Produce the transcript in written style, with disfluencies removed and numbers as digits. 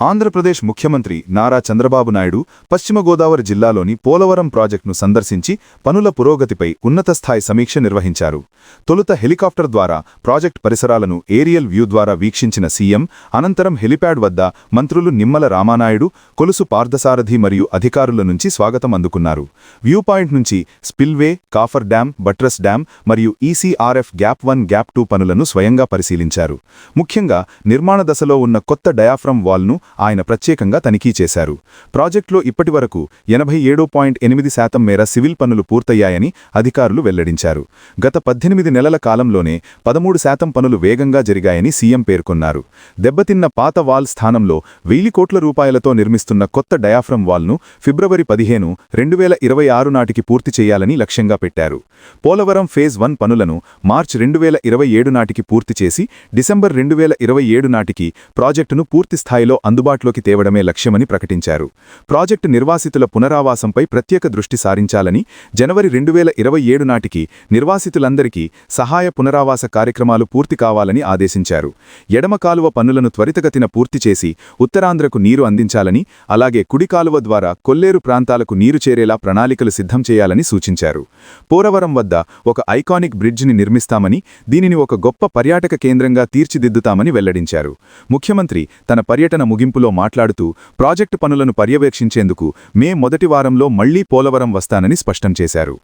ఆంధ్రప్రదేశ్ ముఖ్యమంత్రి నారా చంద్రబాబు నాయుడు పశ్చిమ గోదావరి జిల్లాలోని పోలవరం ప్రాజెక్టును సందర్శించి పనుల పురోగతిపై ఉన్నతస్థాయి సమీక్ష నిర్వహించారు. తొలుత హెలికాప్టర్ ద్వారా ప్రాజెక్టు పరిసరాలను ఏరియల్ వ్యూ ద్వారా వీక్షించిన సీఎం అనంతరం హెలిప్యాడ్ వద్ద మంత్రులు నిమ్మల రామానాయుడు, కొలుసు పార్థసారథి మరియు అధికారుల నుంచి స్వాగతం అందుకున్నారు. వ్యూ పాయింట్ నుంచి spillway, coffer dam, buttress dam మరియు ఈసీఆర్ఎఫ్ గ్యాప్ 1, గ్యాప్ 2 పనులను స్వయంగా పరిశీలించారు. ముఖ్యంగా నిర్మాణ దశలో ఉన్న కొత్త డయాఫ్రమ్ వాల్ను ఆయన ప్రత్యేకంగా తనిఖీ చేశారు. ప్రాజెక్టులో ఇప్పటివరకు 87.8% మేర సివిల్ పనులు పూర్తయ్యాయని అధికారులు వెల్లడించారు. గత 18 నెలల కాలంలోనే 13% పనులు వేగంగా జరిగాయని సీఎం పేర్కొన్నారు. దెబ్బతిన్న పాత వాల్ స్థానంలో 1000 కోట్ల రూపాయలతో నిర్మిస్తున్న కొత్త డయాఫ్రమ్ వాల్ను ఫిబ్రవరి 15, 2026 నాటికి పూర్తి చేయాలని లక్ష్యంగా పెట్టారు. పోలవరం ఫేజ్ 1 పనులను మార్చి 2027 నాటికి పూర్తి చేసి డిసెంబర్ 2027 నాటికి ప్రాజెక్టును పూర్తిస్థాయిలో అందుబాటులోకి తేవడమే లక్ష్యమని ప్రకటించారు. ప్రాజెక్టు నిర్వాసితుల పునరావాసంపై ప్రత్యేక దృష్టి సారించాలని, జనవరి 2027 నాటికి నిర్వాసితులందరికీ సహాయ పునరావాస కార్యక్రమాలు పూర్తి కావాలని ఆదేశించారు. ఎడమ కాలువ పనులను త్వరితగతిన పూర్తి చేసి ఉత్తరాంధ్రకు నీరు అందించాలని, అలాగే కుడి కాలువ ద్వారా కొల్లేరు ప్రాంతాలకు నీరు చేరేలా ప్రణాళికలు సిద్ధం చేయాలని సూచించారు. పోలవరం వద్ద ఒక ఐకానిక్ బ్రిడ్జిని నిర్మిస్తామని, దీనిని ఒక గొప్ప పర్యాటక కేంద్రంగా తీర్చిదిద్దుతామని వెల్లడించారు. ముఖ్యమంత్రి తన పర్యటన ముగింపులో మాట్లాడుతూ ప్రాజెక్టు పనులను పర్యవేక్షించేందుకు మే మొదటి వారంలో మళ్లీ పోలవరం వస్తానని స్పష్టం చేశారు.